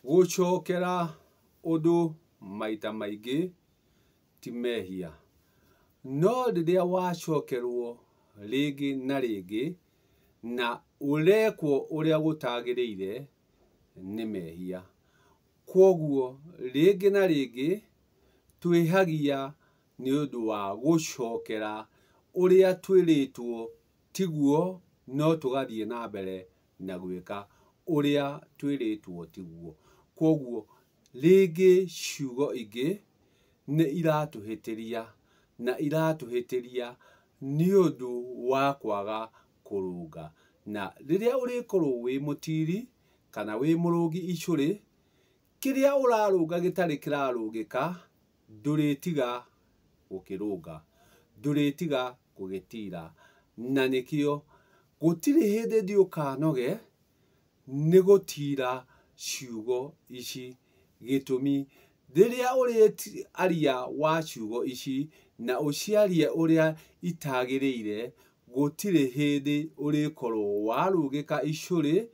Gucokera undu maita maingi ti mehia, no riria wacokerwo ringi na ringi na urekwo uria gutagiriire ni mehia. Kwoguo ringi na ringi twihagia ni undu wa gucokera uria twiritwo tiguo, no tugathie na mbere na gwika uria twiritwo tiguo. Kwoguo ringi ciugo ingi ni iratuhitiria na iratuhitiria ni undu wa kwaga kurunga. Na riria urikorwo wi mutiri kana wi murungi icuri, kiria urarunga gitari kirarungika, nduritiga gukirunga, nduritiga gugitira. Na nikio gutiri hindi ndiukanoge ni gutira ciugo ici. Gitumi riria uriaria wa ciugo ici na uciarie uria itagiriire, gutiri hindi urikorwo warungika icuri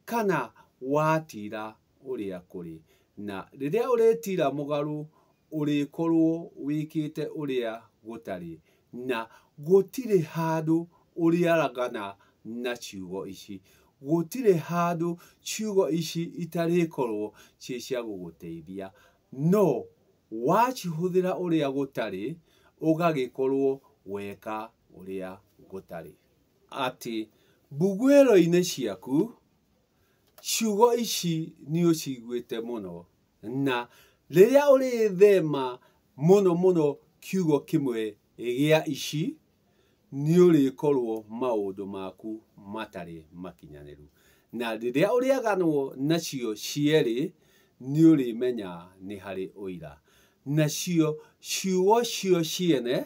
kana watira uria kuri. Na riria uritira mugaru, urikorwo wikite uria gutari, na gutiri handu uriaragana na ciugo ici. Gutiri handu ciugo ici itarikorwo ci cia guguteithia, no wacihuthira uria gutari, ugagikorwo weka uria gutari. Ati mbuguiro-ini ciaku ciugo ici ni uciguite muno, na riria urithema muno kiugo kimwe gia ici, ni urikorwo maundu maku matari makinyaniru. Na riria uriaganwo nacio cieri, ni urimenya ni hari uira. Nacio ciugo cio ciene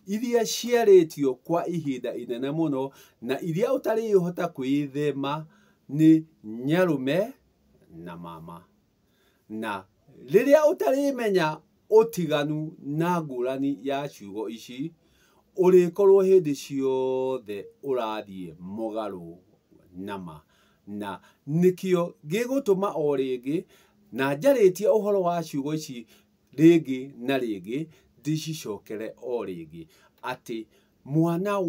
iria ciaritio kwa ihinda inene muno na iria utarihota kwithema ni nyarume na mama. Na riria utarimenya utiganu na ngurani ya ciugo ici, urikorwo hindi ciothe urathie mugaru nama. Na nikio gigutuma o ringi na njaritie uhoro wa ciugo ici ringi na ringi, ndicicokere o ringi, ati mwana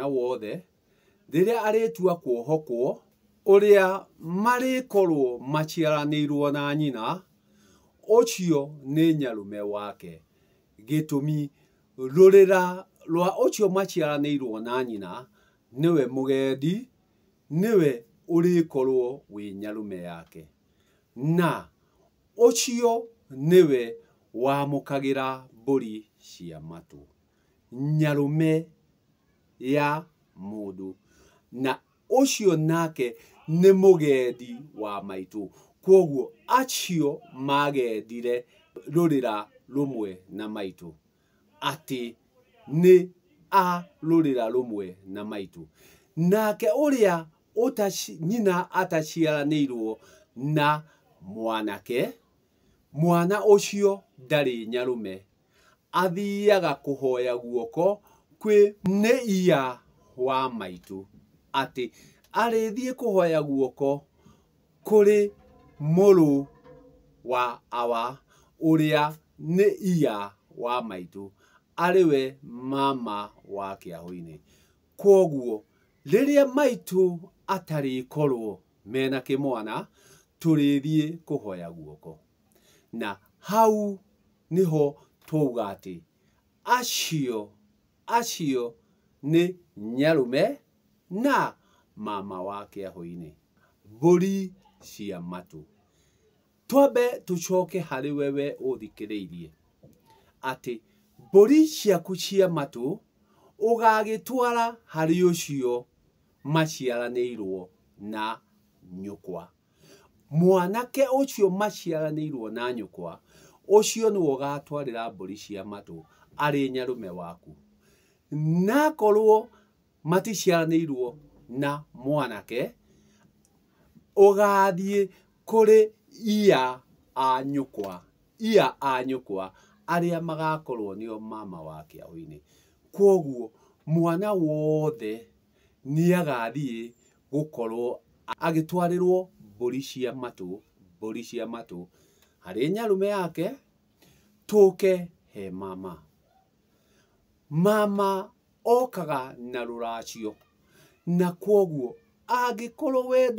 wothe riria aritua kuohokwo, uria marikorwo maciaranirwo na nyina, ucio ni nyarume wake. Gitumi rurira rwa ucio maciaranirwo na nyina niwe mugendi, niwe urikorwo wi nyarume yake, na ucio niwe wamukagira mburi cia matu, nyarume ya mundu, na ucio nake ni mugendi wa maitu. Kwoguo acio magendire rurira rumwe na maitu, ati ni a rurira rumwe na maitu. Nake uria nyina ataciaranirwo na mwanake, mwana ucio ndari nyarume, athiaga kuhoya guoko kwi ni iya wa maitu. Ati arithie kuhoya guoko kuri muru wa awa uria ni iya wa maitu, ariwe mama wa kiahu-ini. Kwoguo riria maitu atarikorwo mena kimwana, turithie kuhoya guoko. Na hau niho twauga ati acio ni nyarume na mama wa kiahu-ini, mburi cia matu. Twambe tucoke hari wewe uthikiriirie, ati mburi ciaku cia matu ugagitwara hari ucio maciaranirwo na nyukwa. Mwanake ucio maciaranirwo na nyukwa, ucio niwe ugatwarira mburi cia matu ari nyarume waku. Na korwo maticiaranirwo na mwanake, ugathie kuri iya a nyukwa aria magakorwo nio mama wa kiahu-ini. Kwoguo mwana wothe ni agathie gukorwo agitwarirwo mburi cia matu mbũri cia matũ harĩ nyarume yake tũke he mama. Mama okaga na rũracio, na kwoguo angĩkorwo we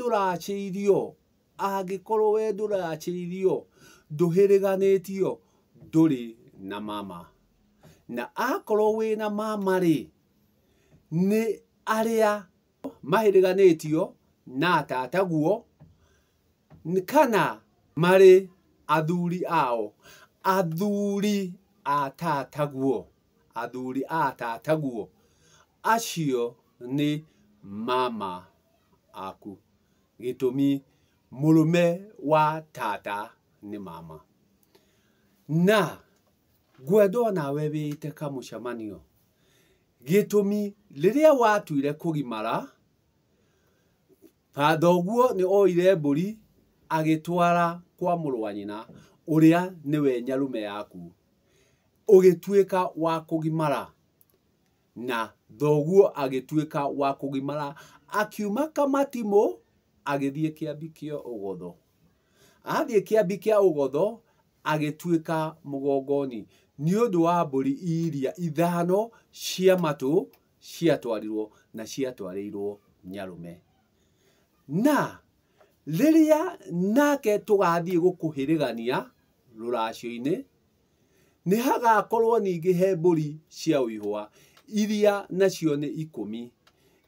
ndũracĩirio, ndũhĩrĩganĩtio, ndũrĩ na mama. Na akorwo wĩ na mama rĩ, nĩ arĩa mahĩrĩganĩtio na tataguo kana marĩ athuri ao, athuri a tataguo, acio nĩ mama aku. Gĩtũmi mũrũme wa tata nĩ mama. Na ngwenda onawe wĩte kamũcemanio, gĩtũmi rĩrĩa watuire kũgimara, thoguo nĩ oire mbũri agĩtwara kwa mũrũ wa nyina ũrĩa nĩwe nyarume yaku, ũgĩtuĩka wa kũgimara, na thoguo agĩtuĩka wa kũgimara, akiuma Kamatimũ agĩthiĩ Kĩambi kĩa Ũgotho. Athiĩ Kĩambi kĩa Ũgotho agĩtuĩka mũgongoni nĩ ũndũ wa mbũri iria 5 cia matũ ciatwarirwo na ciatwarĩirwo nyarume. Na rĩrĩa nake tũgathiĩ gũkũhĩrĩgania rũracio-inĩ, nĩ hagakorwo ningĩ he mbũri cia ũihũa iria nacio nĩ 10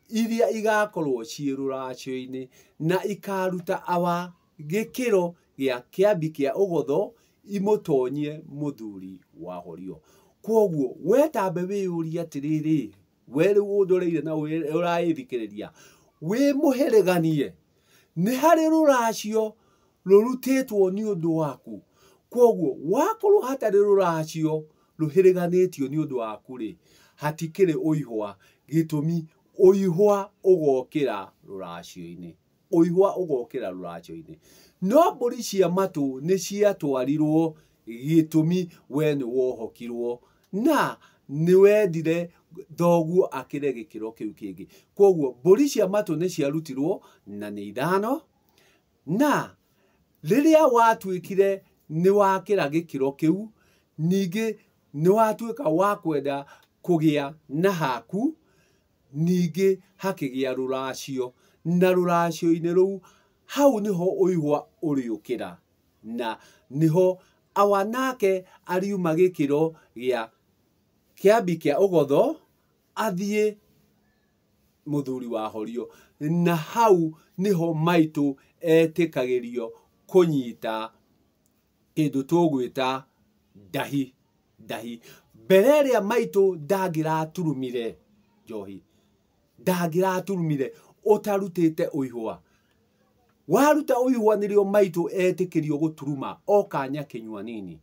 iria igakorwo ciĩ rũracio-inĩ na ikaruta awa gĩkĩro gĩa Kĩambi kĩa Ũgotho imũtonyie mũthuri wahorio. Kwoguo wetambe wĩyũrie atĩrĩrĩ, we rĩu ũndoreire na ũraĩthikĩrĩria, wĩ mũhĩrĩganie, nĩ harĩ rũracio rũrutĩtwo nĩ ũndũ waku. Kwoguo wakorwo hatarĩ rũracio rũhĩrĩganĩtio nĩ ũndũ waku rĩ, hatikĩrĩ ũihũa. Gĩtũmi ũihũa ũgokĩra rũracio-inĩ, no mbũri cia matũ nĩ ciatwarirwo gĩtũmi we nĩ wohokirwo na nĩ wendire thoguo akĩre gĩkĩro kĩu kĩngĩ. Kwoguo mbũri cia matũ nĩ ciarutirwo na nĩ 5, na rĩrĩa watuĩkire nĩ wakĩra gĩkĩro kĩu, ningĩ nĩ watuĩka wa kwenda kũgĩa na haku, ningĩ hakĩgĩa rũracio, na rũracio-inĩ rũu hau nĩho ũihũa ũrĩũkĩra, na nĩho awa nake ariuma gĩkĩro gĩa Kĩambi kĩa Ũgotho athiĩ mũthuri wahorio, na hau nĩho maitũ etĩkagĩrio kũnyita kĩndũ tũgwĩta ndahi. Mbere ĩrĩa maitũ ndangĩraturumire njohi, ndangĩraturumire ũtarutĩte ũihũa. Waruta ũihũa nĩrĩo maitũ etĩkĩrio gũturuma o kanya kĩnyua nini.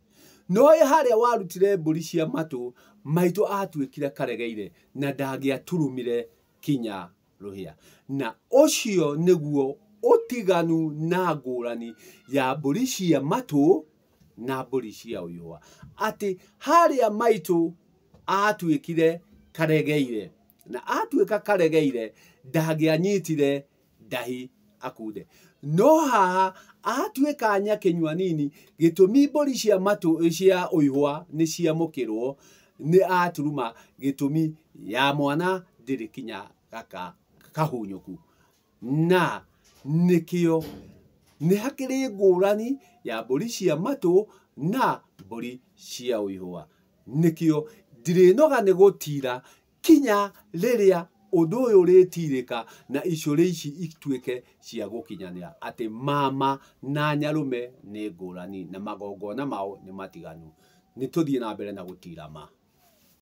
No harĩa warutire mbũri cia matũ, maitũ atuĩkire karegeire na ndangĩaturumire kinya rũhĩa. Na ũcio nĩguo ũtiganu na ngũrani ya mbũri cia matũ na mbũri cia ũihũa. Atĩ harĩa maitũ atuĩkire karegeire, na atuĩka karegeire ndangĩanyitire ndahi akunde. No haha atuĩka nyakĩnyua nini, gĩtũmi mbũri cia matũ cia ũihũa nĩ ciamũkĩrwo, nĩ aturuma, gĩtũmi ya mwana ndĩrĩ kinya kahunyũku. Na nĩkĩo nĩ hakĩrĩ ngũrani ya mbũri cia matũ na mbũri cia ũihũa. Nĩkĩo ndirĩnoga nĩ gũtira kinya rĩrĩa ũndũ ũyũ ũrĩtirĩka na icũrĩ ici ituĩke cia gũkinyanĩra atĩ mama na nyarume nĩ ngũrani na magongona mao nĩ matiganu. Nĩ tũthiĩ na mbere na gũtira ma.